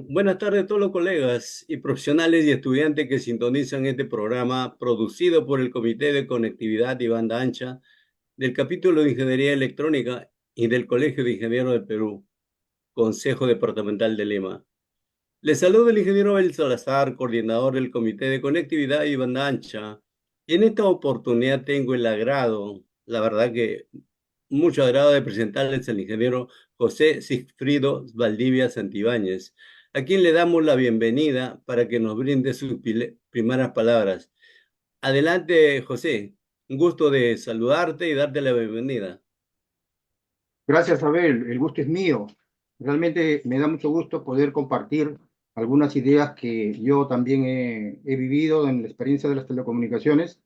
Buenas tardes a todos los colegas y profesionales y estudiantes que sintonizan este programa producido por el Comité de Conectividad y Banda Ancha del Capítulo de Ingeniería Electrónica y del Colegio de Ingenieros del Perú, Consejo Departamental de Lima. Les saludo el ingeniero El Salazar, coordinador del Comité de Conectividad y Banda Ancha. Y en esta oportunidad tengo el agrado, la verdad que mucho agrado de presentarles al ingeniero José Sigfrido Valdivia Santibáñez, a quien le damos la bienvenida para que nos brinde sus primeras palabras. Adelante, José. Un gusto de saludarte y darte la bienvenida. Gracias, Abel. El gusto es mío. Realmente me da mucho gusto poder compartir algunas ideas que yo también he vivido en la experiencia de las telecomunicaciones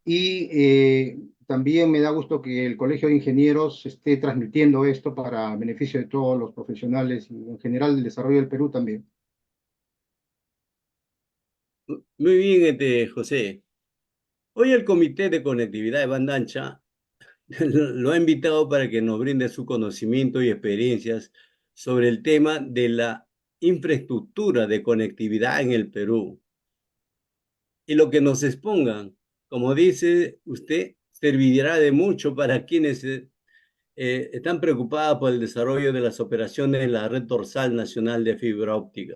y también me da gusto que el Colegio de Ingenieros esté transmitiendo esto para beneficio de todos los profesionales y en general del desarrollo del Perú también. Muy bien, José. Hoy el Comité de Conectividad de Banda Ancha lo ha invitado para que nos brinde su conocimiento y experiencias sobre el tema de la infraestructura de conectividad en el Perú. Y lo que nos expongan, como dice usted, servirá de mucho para quienes están preocupados por el desarrollo de las operaciones en la red dorsal nacional de fibra óptica.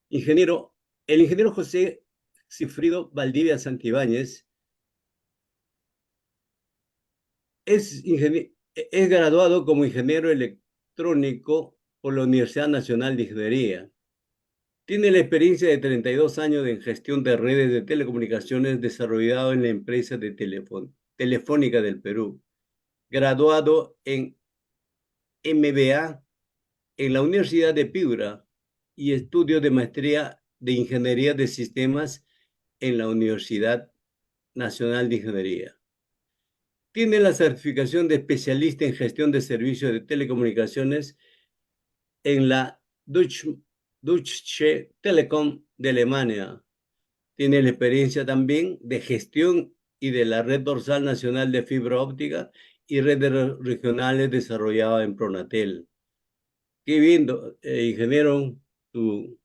Ingeniero, el ingeniero José Cifrido Valdivia Santibáñez es graduado como ingeniero electrónico por la Universidad Nacional de Ingeniería. Tiene la experiencia de 32 años en gestión de redes de telecomunicaciones desarrollado en la empresa de Telefónica del Perú. Graduado en MBA en la Universidad de Piura y estudio de maestría de Ingeniería de Sistemas en la Universidad Nacional de Ingeniería. Tiene la certificación de especialista en gestión de servicios de telecomunicaciones en la Deutsche Telekom de Alemania. Tiene la experiencia también de gestión y de la red dorsal nacional de fibra óptica y redes regionales desarrolladas en Pronatel. Qué bien, ingeniero, su,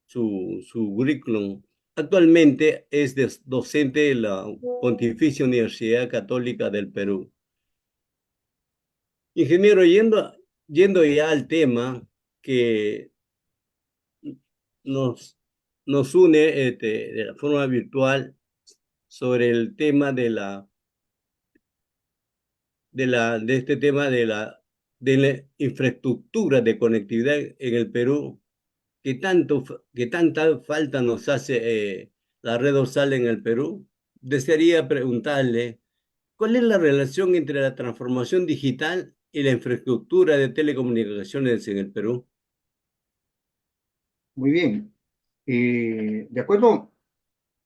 su currículum. Actualmente es docente de la Pontificia Universidad Católica del Perú. Ingeniero, yendo ya al tema que nos, nos une de la forma virtual sobre el tema de este tema de la infraestructura de conectividad en el Perú, que tanta falta nos hace la red dorsal en el Perú. Desearía preguntarle, ¿cuál es la relación entre la transformación digital y la infraestructura de telecomunicaciones en el Perú? Muy bien. De acuerdo,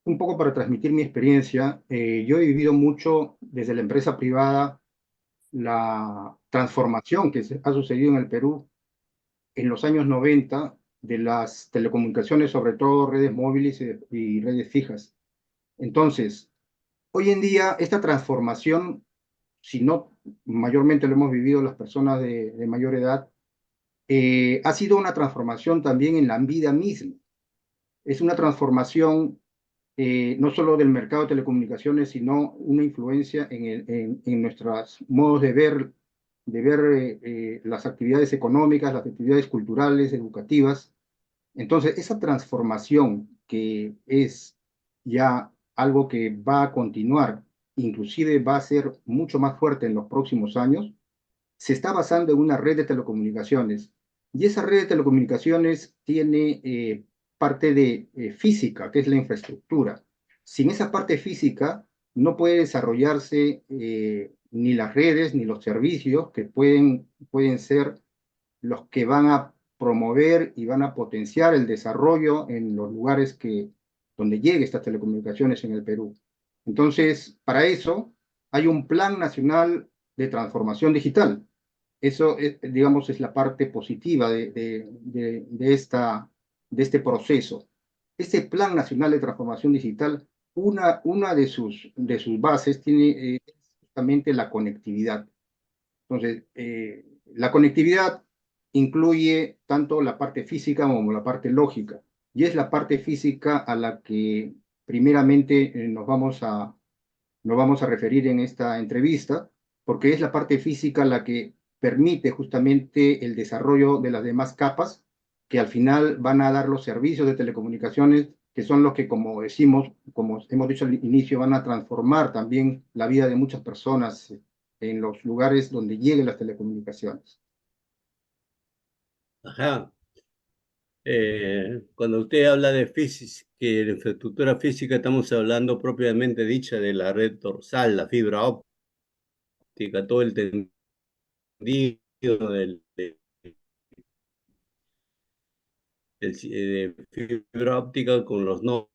un poco para transmitir mi experiencia, yo he vivido mucho desde la empresa privada la transformación que ha sucedido en el Perú en los años 90 de las telecomunicaciones, sobre todo redes móviles y redes fijas. Entonces, hoy en día esta transformación, si no mayormente lo hemos vivido las personas de mayor edad, ha sido una transformación también en la vida misma. Es una transformación no solo del mercado de telecomunicaciones, sino una influencia en nuestros modos de ver las actividades económicas, las actividades culturales, educativas. Entonces, esa transformación que es ya algo que va a continuar, inclusive va a ser mucho más fuerte en los próximos años, se está basando en una red de telecomunicaciones. Y esa red de telecomunicaciones tiene parte de física, que es la infraestructura. Sin esa parte física no puede desarrollarse ni las redes ni los servicios que pueden ser los que van a promover y van a potenciar el desarrollo en los lugares donde llegue estas telecomunicaciones en el Perú. Entonces, para eso hay un Plan Nacional de Transformación Digital. Eso, digamos, es la parte positiva de este proceso. Este Plan Nacional de Transformación Digital, una de sus bases tiene justamente la conectividad. Entonces, la conectividad incluye tanto la parte física como la parte lógica. Y es la parte física a la que primeramente nos vamos a referir en esta entrevista, porque es la parte física la que permite justamente el desarrollo de las demás capas que al final van a dar los servicios de telecomunicaciones, que son los que, como decimos, como hemos dicho al inicio, van a transformar también la vida de muchas personas en los lugares donde lleguen las telecomunicaciones. Ajá. Cuando usted habla de que de infraestructura física, estamos hablando propiamente dicha de la red dorsal, la fibra óptica, todo el tendido de fibra óptica con los nodos.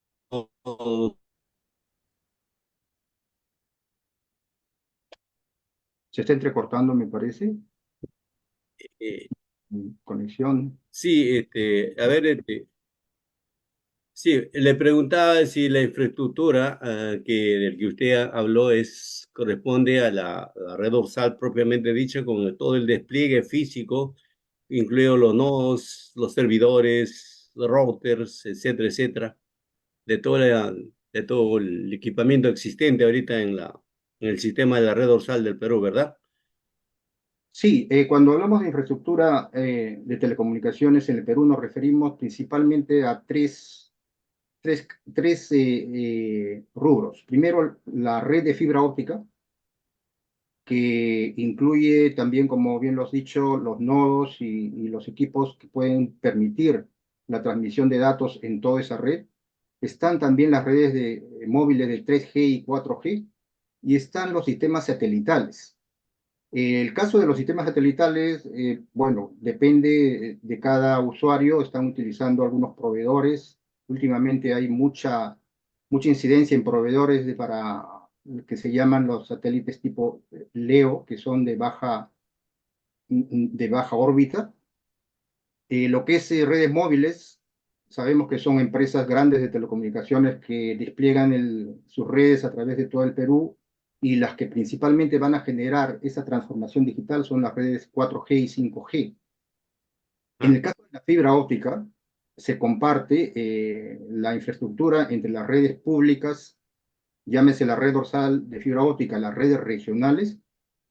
Se está entrecortando, me parece, eh, conexión. sí, a ver, sí, le preguntaba si la infraestructura del que usted habló corresponde a la red dorsal propiamente dicha, con todo el despliegue físico, incluidos los nodos, los servidores, los routers, etcétera, etcétera, de todo el equipamiento existente ahorita en el sistema de la red dorsal del Perú, ¿verdad? Sí, cuando hablamos de infraestructura de telecomunicaciones en el Perú nos referimos principalmente a tres rubros. Primero, la red de fibra óptica, que incluye también, como bien lo has dicho, los nodos y los equipos que pueden permitir la transmisión de datos en toda esa red. Están también las redes móviles de 3G y 4G y están los sistemas satelitales. El caso de los sistemas satelitales, bueno, depende de cada usuario, están utilizando algunos proveedores. Últimamente hay mucha incidencia en proveedores para que se llaman los satélites tipo LEO, que son de baja órbita. Lo que es redes móviles, sabemos que son empresas grandes de telecomunicaciones que despliegan sus redes a través de todo el Perú y las que principalmente van a generar esa transformación digital son las redes 4G y 5G. En Ah, el caso de la fibra óptica, se comparte la infraestructura entre las redes públicas, llámese la red dorsal de fibra óptica, las redes regionales,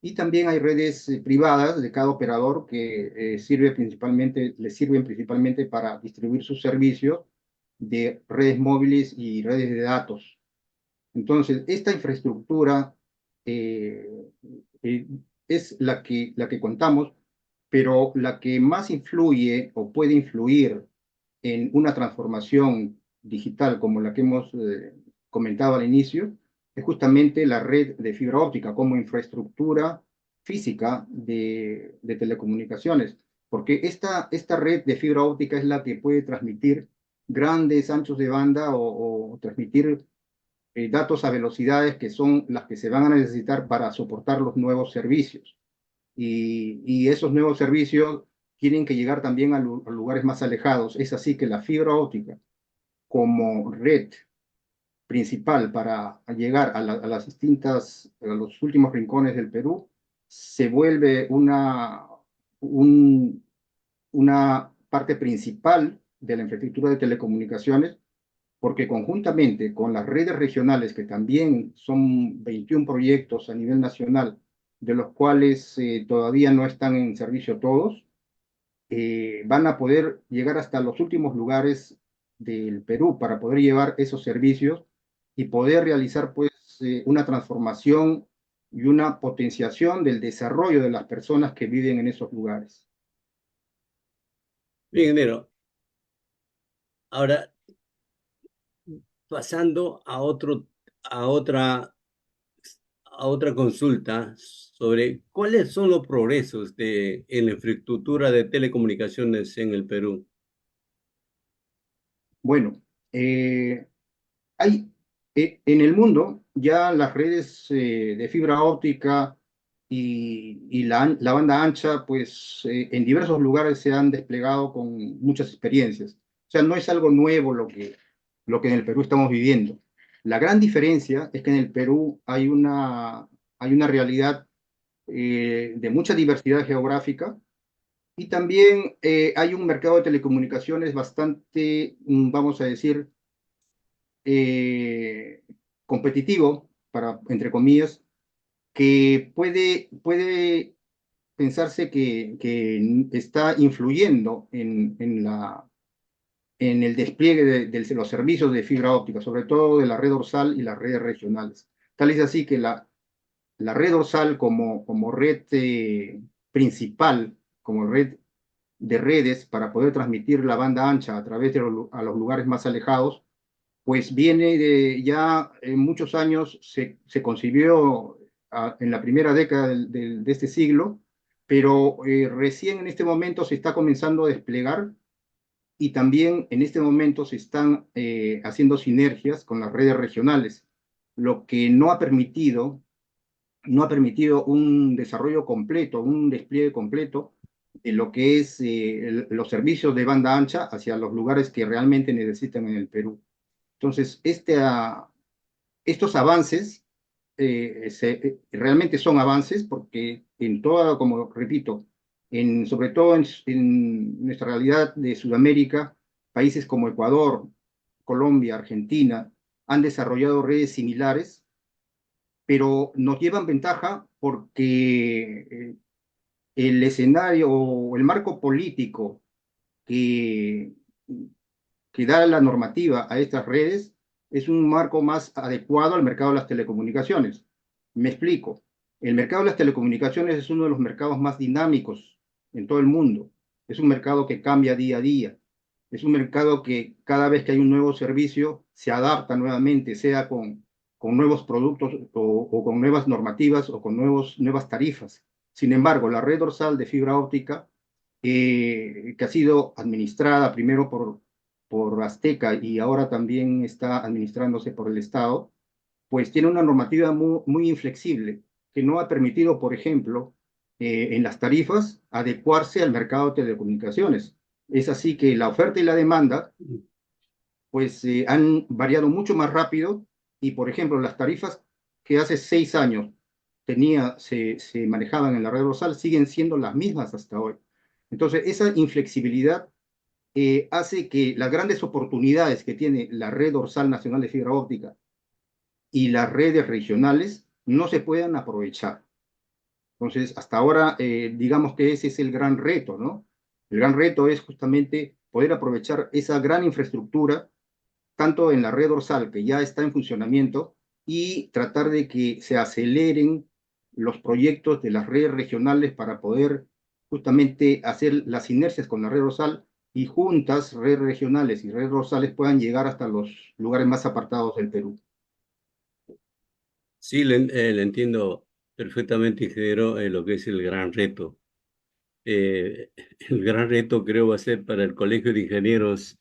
y también hay redes privadas de cada operador que les sirven principalmente para distribuir sus servicios de redes móviles y redes de datos. Entonces, esta infraestructura eh, eh, es la que contamos, pero la que más influye o puede influir en una transformación digital como la que hemos comentado al inicio, es justamente la red de fibra óptica como infraestructura física de telecomunicaciones, porque esta red de fibra óptica es la que puede transmitir grandes anchos de banda o transmitir datos a velocidades que son las que se van a necesitar para soportar los nuevos servicios. Y esos nuevos servicios tienen que llegar también a lugares más alejados. Es así que la fibra óptica como red principal para llegar a las a los últimos rincones del Perú, se vuelve un, una parte principal de la infraestructura de telecomunicaciones porque conjuntamente con las redes regionales, que también son 21 proyectos a nivel nacional, de los cuales todavía no están en servicio todos, van a poder llegar hasta los últimos lugares del Perú para poder llevar esos servicios y poder realizar pues una transformación y una potenciación del desarrollo de las personas que viven en esos lugares. bien, ingeniero. Ahora, pasando a otra a otra consulta sobre cuáles son los progresos en la infraestructura de telecomunicaciones en el Perú. Bueno, hay en el mundo ya las redes de fibra óptica y la banda ancha, pues en diversos lugares se han desplegado con muchas experiencias. O sea, no es algo nuevo lo que en el Perú estamos viviendo. La gran diferencia es que en el Perú hay una realidad de mucha diversidad geográfica Y también hay un mercado de telecomunicaciones bastante, vamos a decir, eh, competitivo, para, entre comillas, que puede pensarse que está influyendo en el despliegue de los servicios de fibra óptica, sobre todo de la red dorsal y las redes regionales. Tal es así que la red dorsal como red principal, como red de redes para poder transmitir la banda ancha a través de a los lugares más alejados, pues viene de ya en muchos años, se concibió en la primera década de este siglo, pero recién en este momento se está comenzando a desplegar y también en este momento se están haciendo sinergias con las redes regionales, lo que no ha permitido un desarrollo completo, un despliegue completo de lo que es los servicios de banda ancha hacia los lugares que realmente necesitan en el Perú. Entonces, estos avances realmente son avances porque en toda, como repito, sobre todo en nuestra realidad de Sudamérica, países como Ecuador, Colombia, Argentina, han desarrollado redes similares, pero nos llevan ventaja porque el escenario o el marco político que, que da la normativa a estas redes es un marco más adecuado al mercado de las telecomunicaciones. Me explico. El mercado de las telecomunicaciones es uno de los mercados más dinámicos en todo el mundo. Es un mercado que cambia día a día. Es un mercado que cada vez que hay un nuevo servicio se adapta nuevamente, sea con nuevos productos o con nuevas normativas o con nuevas tarifas. Sin embargo, la red dorsal de fibra óptica, que ha sido administrada primero por Azteca y ahora también está administrándose por el Estado, pues tiene una normativa muy, muy inflexible que no ha permitido, por ejemplo, en las tarifas adecuarse al mercado de telecomunicaciones. Es así que la oferta y la demanda pues han variado mucho más rápido y, por ejemplo, las tarifas que hace 6 años se manejaban en la red dorsal siguen siendo las mismas hasta hoy. Entonces, esa inflexibilidad hace que las grandes oportunidades que tiene la red dorsal nacional de fibra óptica y las redes regionales no se puedan aprovechar. Entonces, hasta ahora, digamos que ese es el gran reto, ¿no? El gran reto es justamente poder aprovechar esa gran infraestructura, tanto en la red dorsal que ya está en funcionamiento, y tratar de que se aceleren los proyectos de las redes regionales para poder justamente hacer las sinergias con la red dorsal y juntas, redes regionales y redes dorsales puedan llegar hasta los lugares más apartados del Perú. Sí, le entiendo perfectamente, ingeniero, lo que es el gran reto. Eh, el gran reto creo va a ser para el Colegio de Ingenieros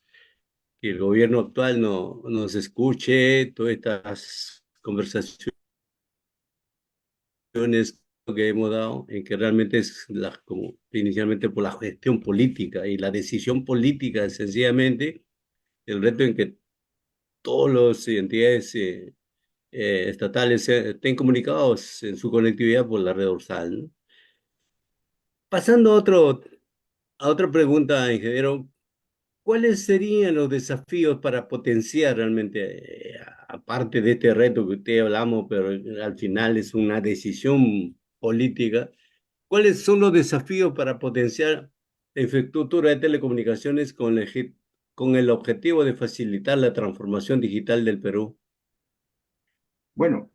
que el gobierno actual no nos escuche todas estas conversaciones que hemos dado, en que realmente es como inicialmente por la gestión política y la decisión política, sencillamente, el reto en que todas las entidades estatales estén comunicados en su conectividad por la red dorsal, ¿no? Pasando a otra pregunta, ingeniero, ¿cuáles serían los desafíos para potenciar realmente, aparte de este reto que usted hablamos, pero al final es una decisión política? ¿Cuáles son los desafíos para potenciar la infraestructura de telecomunicaciones con el objetivo de facilitar la transformación digital del Perú? Bueno,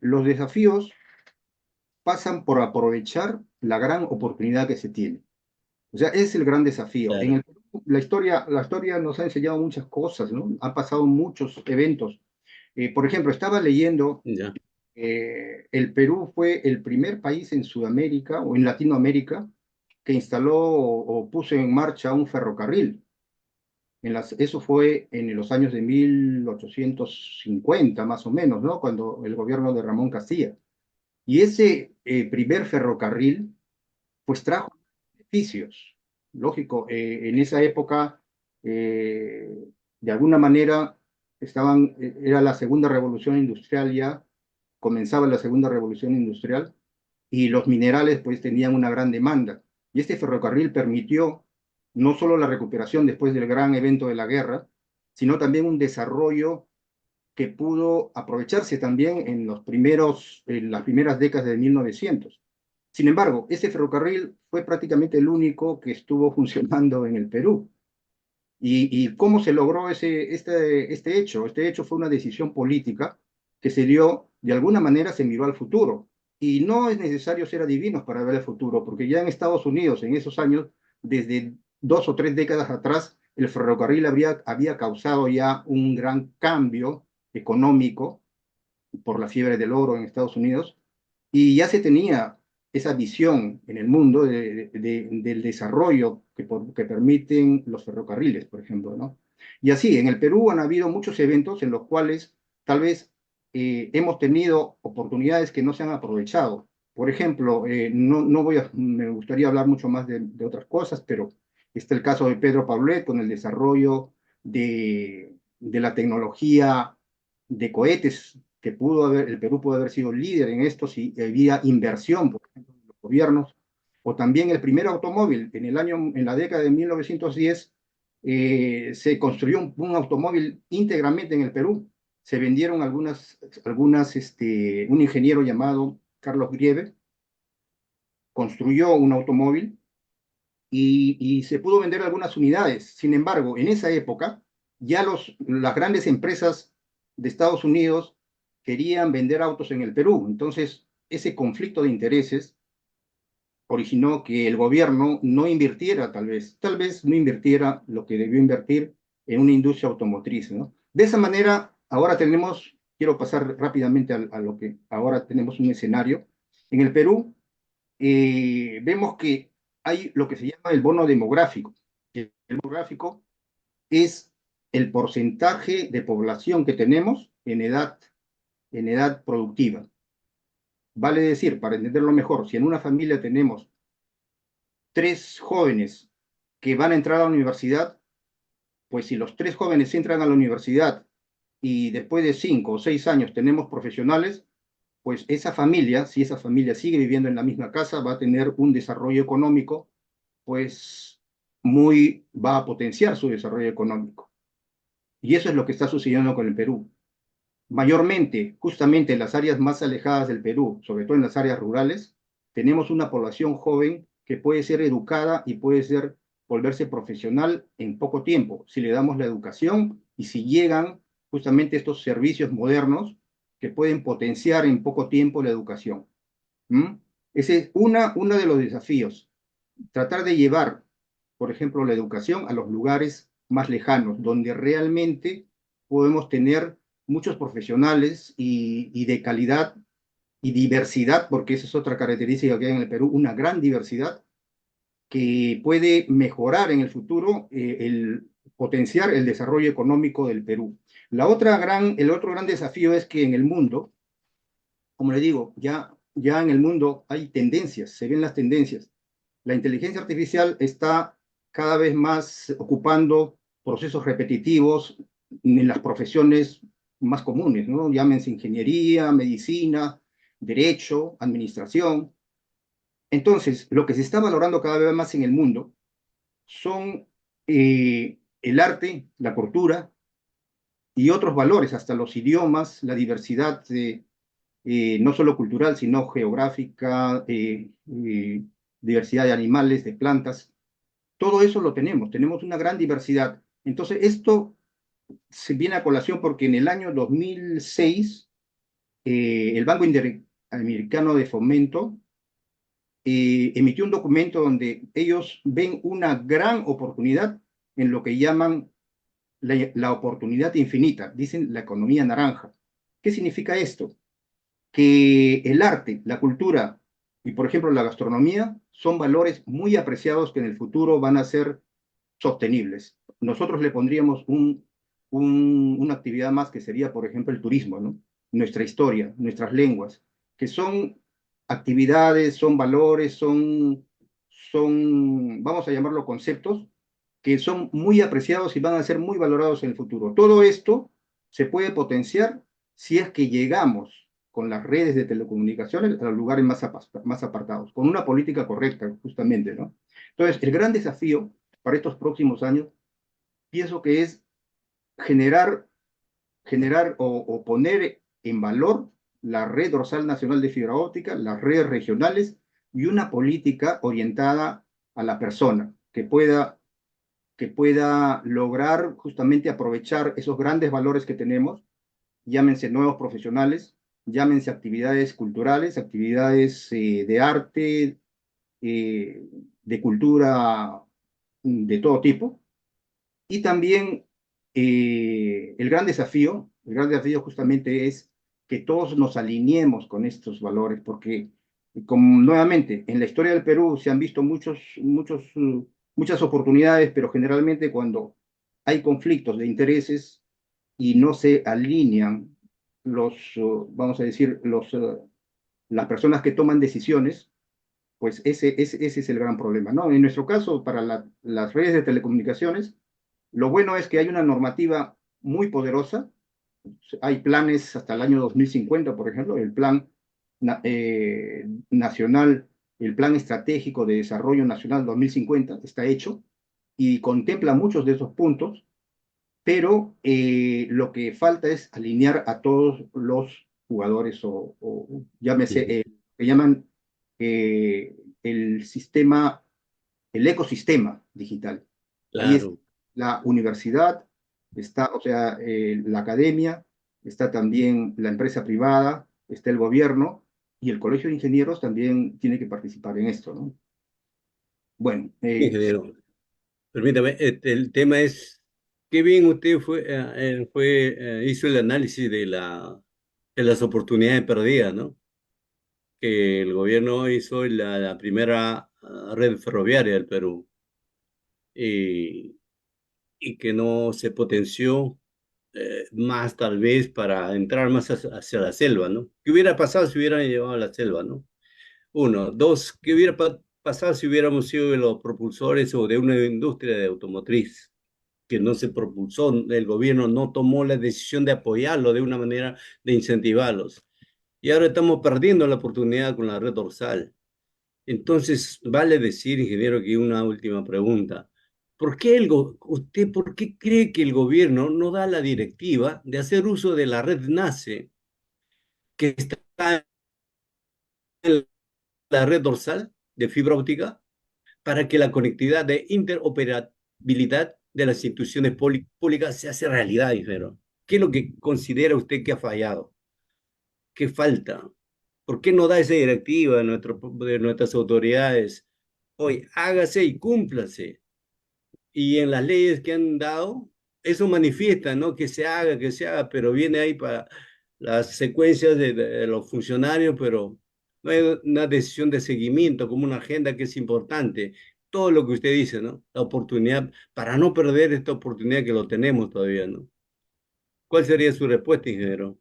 los desafíos pasan por aprovechar la gran oportunidad que se tiene. O sea, es el gran desafío. Claro, La historia nos ha enseñado muchas cosas, ¿no? Han pasado muchos eventos. Por ejemplo, estaba leyendo, ya. el Perú fue el primer país en Sudamérica o en Latinoamérica que instaló o puso en marcha un ferrocarril. Eso fue en los años de 1850, más o menos, ¿no? Cuando el gobierno de Ramón Castilla. Y ese primer ferrocarril, pues trajo beneficios. Lógico, en esa época, de alguna manera, era la segunda revolución industrial ya, comenzaba la segunda revolución industrial, y los minerales pues tenían una gran demanda. Y este ferrocarril permitió no solo la recuperación después del gran evento de la guerra, sino también un desarrollo que pudo aprovecharse también en las primeras décadas de 1900. Sin embargo, ese ferrocarril fue prácticamente el único que estuvo funcionando en el Perú. ¿Y cómo se logró este hecho? Este hecho fue una decisión política que se dio, de alguna manera se miró al futuro. Y no es necesario ser adivinos para ver el futuro, porque ya en Estados Unidos, en esos años, desde 2 o 3 décadas atrás, el ferrocarril había causado ya un gran cambio económico por la fiebre del oro en Estados Unidos, y ya se tenía esa visión en el mundo del desarrollo que permiten los ferrocarriles, por ejemplo, ¿no? Y así, en el Perú han habido muchos eventos en los cuales tal vez hemos tenido oportunidades que no se han aprovechado. Por ejemplo, me gustaría hablar mucho más de otras cosas, pero está el caso de Pedro Paulet con el desarrollo de la tecnología de cohetes el Perú pudo haber sido líder en esto si había inversión, por ejemplo, de los gobiernos, o también el primer automóvil en la década de 1910 se construyó un automóvil íntegramente en el Perú. Se vendieron un ingeniero llamado Carlos Grieve construyó un automóvil y se pudo vender algunas unidades. Sin embargo, en esa época, ya las grandes empresas de Estados Unidos querían vender autos en el Perú. Entonces, ese conflicto de intereses originó que el gobierno no invirtiera, tal vez no invirtiera lo que debió invertir en una industria automotriz, ¿no? De esa manera, quiero pasar rápidamente a lo que ahora tenemos un escenario. En el Perú, vemos que hay lo que se llama el bono demográfico. El demográfico es el porcentaje de población que tenemos en edad productiva. Vale decir, para entenderlo mejor, si en una familia tenemos 3 jóvenes que van a entrar a la universidad, pues si los 3 jóvenes entran a la universidad y después de 5 o 6 años tenemos profesionales, pues si esa familia sigue viviendo en la misma casa, va a tener un desarrollo económico pues va a potenciar su desarrollo económico. Y eso es lo que está sucediendo con el Perú. Mayormente, justamente en las áreas más alejadas del Perú, sobre todo en las áreas rurales, tenemos una población joven que puede ser educada y volverse profesional en poco tiempo, si le damos la educación y si llegan justamente estos servicios modernos que pueden potenciar en poco tiempo la educación. ¿Mm? Ese es uno de los desafíos, tratar de llevar, por ejemplo, la educación a los lugares más lejanos, donde realmente podemos tener muchos profesionales y de calidad y diversidad, porque esa es otra característica que hay en el Perú, una gran diversidad que puede mejorar en el futuro, potenciar el desarrollo económico del Perú. El otro gran desafío es que en el mundo, como le digo, ya en el mundo hay tendencias, se ven las tendencias. La inteligencia artificial está cada vez más ocupando procesos repetitivos en las profesiones más comunes, ¿no? Llámense ingeniería, medicina, derecho, administración. Entonces, lo que se está valorando cada vez más en el mundo son el arte, la cultura y otros valores, hasta los idiomas, la diversidad no solo cultural, sino geográfica, diversidad de animales, de plantas. Todo eso lo tenemos una gran diversidad. Entonces, esto se viene a colación porque en el año 2006, el Banco Interamericano de Fomento emitió un documento donde ellos ven una gran oportunidad en lo que llaman la oportunidad infinita, dicen la economía naranja. ¿Qué significa esto? Que el arte, la cultura y, por ejemplo, la gastronomía son valores muy apreciados que en el futuro van a ser sostenibles. Nosotros le pondríamos una actividad más que sería, por ejemplo, el turismo, ¿no? Nuestra historia, nuestras lenguas, que son actividades, son valores, vamos a llamarlo conceptos, que son muy apreciados y van a ser muy valorados en el futuro. Todo esto se puede potenciar si es que llegamos. con las redes de telecomunicaciones a los lugares más apartados, con una política correcta, justamente, ¿no? Entonces, el gran desafío para estos próximos años, pienso que es generar, generar o poner en valor la red dorsal nacional de fibra óptica, las redes regionales y una política orientada a la persona que pueda lograr justamente aprovechar esos grandes valores que tenemos, llámense nuevos profesionales, llámense actividades culturales, actividades de arte, eh, de cultura de todo tipo, y también el gran desafío justamente es que todos nos alineemos con estos valores, porque como nuevamente en la historia del Perú se han visto muchas oportunidades, pero generalmente cuando hay conflictos de intereses y no se alinean vamos a decir, las personas que toman decisiones, pues ese es el gran problema, ¿no? En nuestro caso, para las redes de telecomunicaciones, lo bueno es que hay una normativa muy poderosa. Hay planes hasta el año 2050, por ejemplo, el plan nacional, el plan estratégico de desarrollo nacional 2050 está hecho y contempla muchos de esos puntos, pero lo que falta es alinear a todos los jugadores o llámese, que llaman el sistema, el ecosistema digital. Ahí está Claro, la universidad, está, o sea, la academia, está también la empresa privada, está el gobierno y el colegio de ingenieros también tiene que participar en esto, ¿no? Bueno, ingeniero. Permítame, el tema es, qué bien usted hizo el análisis de las oportunidades perdidas, ¿no? Que el gobierno hizo la primera red ferroviaria del Perú y, y que no se potenció más tal vez para entrar más hacia la selva, ¿no? ¿Qué hubiera pasado si hubieran llevado a la selva, ¿no? Uno. Dos, ¿qué hubiera pasado si hubiéramos sido de los propulsores o de una industria de automotriz que no se propulsó? El gobierno no tomó la decisión de apoyarlo de una manera de incentivarlos. Y ahora estamos perdiendo la oportunidad con la red dorsal. Entonces, vale decir, ingeniero, que una última pregunta. ¿Usted por qué cree que el gobierno no da la directiva de hacer uso de la red NACE, que está en la red dorsal de fibra óptica, para que la conectividad de interoperabilidad de las instituciones públicas se hace realidad, ingeniero? ¿Qué es lo que considera usted que ha fallado? ¿Qué falta? ¿Por qué no da esa directiva de nuestras autoridades? Hoy, hágase y cúmplase. Y en las leyes que han dado, eso manifiesta, ¿no? Que se haga, pero viene ahí para las secuencias de los funcionarios, pero no hay una decisión de seguimiento como una agenda que es importante. Todo lo que usted dice, ¿no? La oportunidad, para no perder esta oportunidad que lo tenemos todavía, ¿no? ¿Cuál sería su respuesta, ingeniero?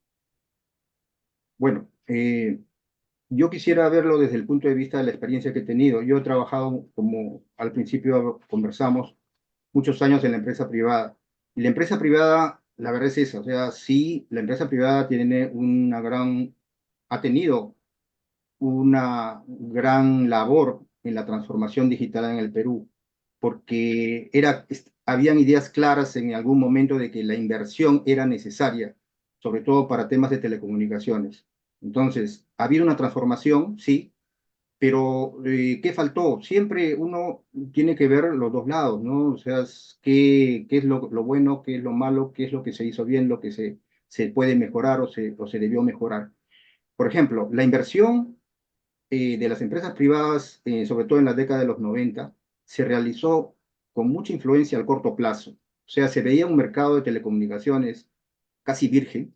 bueno, yo quisiera verlo desde el punto de vista de la experiencia que he tenido. Yo he trabajado, como al principio conversamos, muchos años en la empresa privada. Y la empresa privada, la verdad es esa, o sea, sí, la empresa privada ha tenido una gran labor en la transformación digital en el Perú, porque habían ideas claras en algún momento de que la inversión era necesaria, sobre todo para temas de telecomunicaciones. Entonces, ha habido una transformación, sí, pero ¿qué faltó? Siempre uno tiene que ver los dos lados, ¿no? O sea, qué es lo bueno, qué es lo malo, qué es lo que se hizo bien, lo que se puede mejorar o se debió mejorar. Por ejemplo, la inversión de las empresas privadas, sobre todo en la década de los 90, se realizó con mucha influencia al corto plazo. O sea, se veía un mercado de telecomunicaciones casi virgen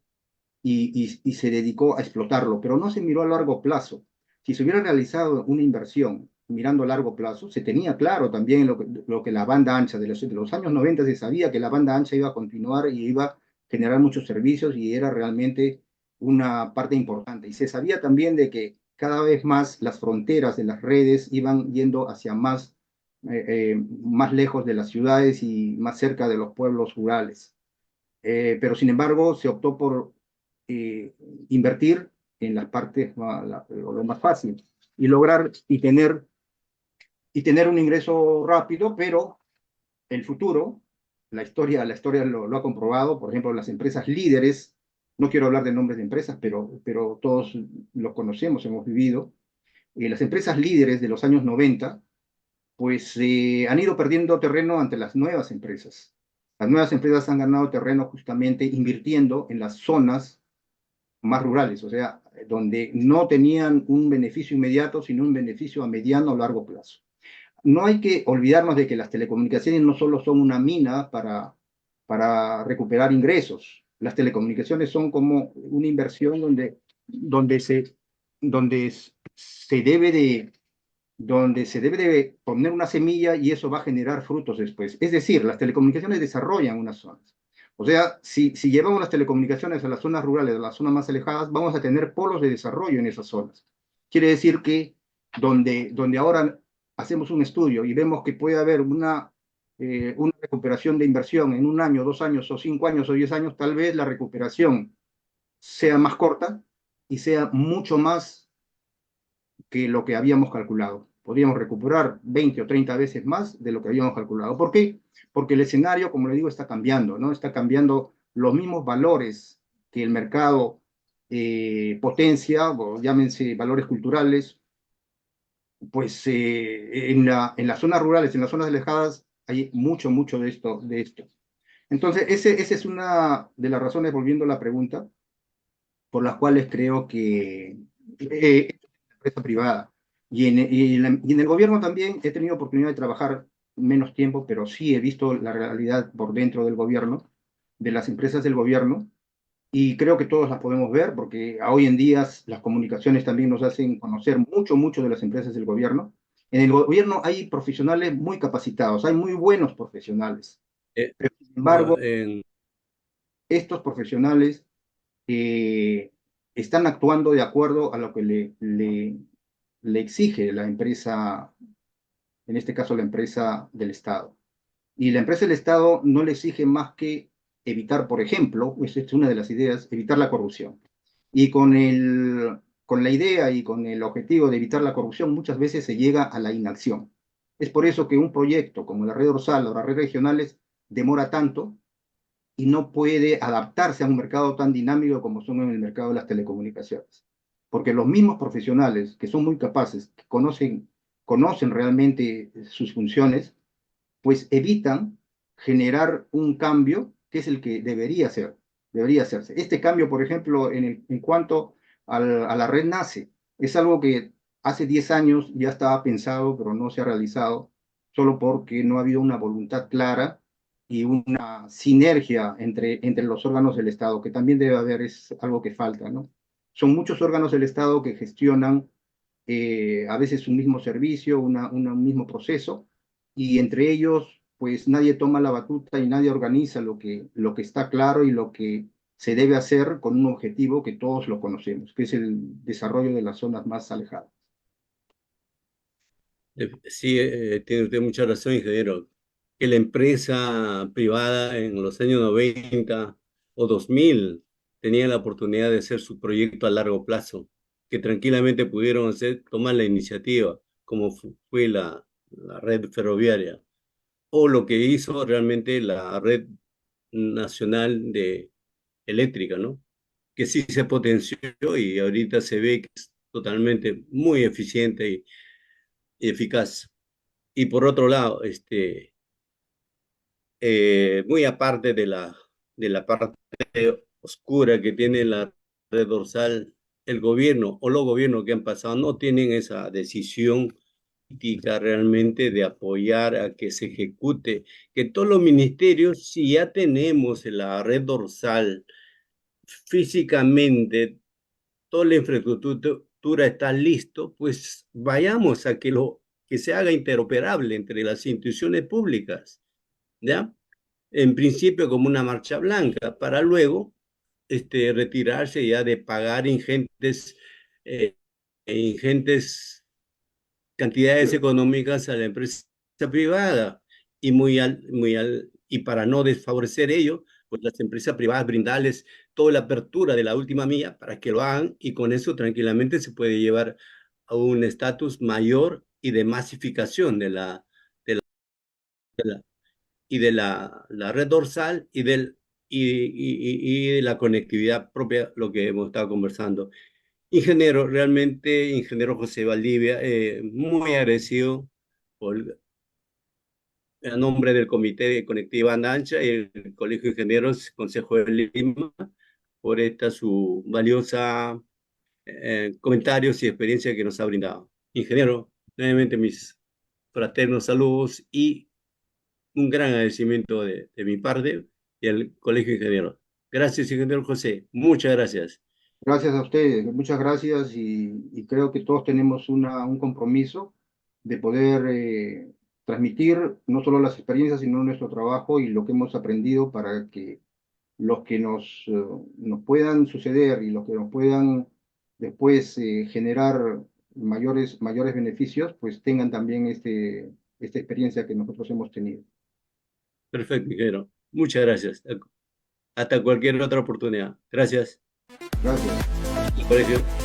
y se dedicó a explotarlo, pero no se miró a largo plazo. Si se hubiera realizado una inversión mirando a largo plazo, se tenía claro también lo que la banda ancha de los años 90 se sabía que la banda ancha iba a continuar y iba a generar muchos servicios y era realmente una parte importante. Y se sabía también de que cada vez más las fronteras de las redes iban yendo hacia más lejos de las ciudades y más cerca de los pueblos rurales. Pero sin embargo se optó por eh, invertir en las partes lo más fácil y lograr y tener un ingreso rápido, pero el futuro, la historia lo ha comprobado, por ejemplo, las empresas líderes, no quiero hablar de nombres de empresas, pero todos los conocemos, hemos vivido, las empresas líderes de los años 90 pues han ido perdiendo terreno ante las nuevas empresas. Las nuevas empresas han ganado terreno justamente invirtiendo en las zonas más rurales, o sea, donde no tenían un beneficio inmediato, sino un beneficio a mediano o largo plazo. No hay que olvidarnos de que las telecomunicaciones no solo son una mina para recuperar ingresos. Las telecomunicaciones son como una inversión donde se, donde se debe de donde se debe de poner una semilla y eso va a generar frutos después. Es decir, las telecomunicaciones desarrollan unas zonas. O sea, si llevamos las telecomunicaciones a las zonas rurales, a las zonas más alejadas, vamos a tener polos de desarrollo en esas zonas. Quiere decir que donde ahora hacemos un estudio y vemos que puede haber una recuperación de inversión en 1 año, 2 años, o 5 años, o 10 años, tal vez la recuperación sea más corta y sea mucho más que lo que habíamos calculado. Podríamos recuperar 20 o 30 veces más de lo que habíamos calculado. ¿Por qué? Porque el escenario, como le digo, está cambiando, ¿no? Está cambiando los mismos valores que el mercado potencia, o llámense valores culturales, pues en las zonas rurales, en las zonas alejadas, hay mucho, mucho de esto. Entonces, esa es una de las razones, volviendo a la pregunta, por las cuales creo que empresa privada. Y en el gobierno también he tenido oportunidad de trabajar menos tiempo, pero sí he visto la realidad por dentro del gobierno, de las empresas del gobierno, y creo que todos las podemos ver, porque hoy en día las comunicaciones también nos hacen conocer mucho, mucho de las empresas del gobierno. En el gobierno hay profesionales muy capacitados, hay muy buenos profesionales, Eh, pero sin bueno, embargo, estos profesionales eh, están actuando de acuerdo a lo que le exige la empresa, en este caso la empresa del Estado. Y la empresa del Estado no le exige más que evitar, por ejemplo, esa es una de las ideas, evitar la corrupción. Y con la idea y con el objetivo de evitar la corrupción, muchas veces se llega a la inacción. Es por eso que un proyecto como la red dorsal o las redes regionales demora tanto y no puede adaptarse a un mercado tan dinámico como son en el mercado de las telecomunicaciones. Porque los mismos profesionales que son muy capaces, que conocen realmente sus funciones, pues evitan generar un cambio que es el que debería hacerse. Este cambio, por ejemplo, en cuanto a la red NACE, es algo que hace 10 años ya estaba pensado, pero no se ha realizado, solo porque no ha habido una voluntad clara y una sinergia entre los órganos del Estado, que también debe haber, es algo que falta, ¿no? Son muchos órganos del Estado que gestionan a veces un mismo servicio, un mismo proceso, y entre ellos, pues nadie toma la batuta y nadie organiza lo que está claro y lo que se debe hacer con un objetivo que todos lo conocemos, que es el desarrollo de las zonas más alejadas. Sí, tiene usted mucha razón, ingeniero, que la empresa privada en los años 90 o 2000 tenía la oportunidad de hacer su proyecto a largo plazo, que tranquilamente pudieron tomar la iniciativa, como fue la red ferroviaria, o lo que hizo realmente la red nacional de eléctrica, ¿no? Que sí se potenció y ahorita se ve que es totalmente muy eficiente y eficaz. Y por otro lado, muy aparte de la parte oscura que tiene la red dorsal, el gobierno o los gobiernos que han pasado no tienen esa decisión política realmente de apoyar a que se ejecute, que todos los ministerios, si ya tenemos la red dorsal físicamente, toda la infraestructura está listo, pues vayamos a que se haga interoperable entre las instituciones públicas, ¿ya? En principio como una marcha blanca, para luego retirarse ya de pagar eh, ingentes cantidades económicas a la empresa privada y muy y para no desfavorecer ello, pues las empresas privadas brindarles toda la apertura de la última milla para que lo hagan y con eso tranquilamente se puede llevar a un estatus mayor y de masificación de la, y de la red dorsal y de la conectividad propia, lo que hemos estado conversando. Ingeniero, realmente, ingeniero José Valdivia, muy agradecido por, a nombre del Comité de Conectividad Banda Ancha y el Colegio de Ingenieros Consejo de Lima por esta su valiosa comentarios y experiencia que nos ha brindado. Ingeniero, nuevamente mis fraternos saludos y un gran agradecimiento de mi parte y al Colegio de Ingenieros. Gracias, ingeniero José. Muchas gracias. Gracias a ustedes, muchas gracias y creo que todos tenemos un compromiso de poder transmitir no solo las experiencias, sino nuestro trabajo y lo que hemos aprendido para que los que nos puedan suceder y los que nos puedan después generar mayores beneficios, pues tengan también esta experiencia que nosotros hemos tenido. Perfecto, ingeniero. Muchas gracias. Hasta cualquier otra oportunidad. Gracias. Gracias. Colegio.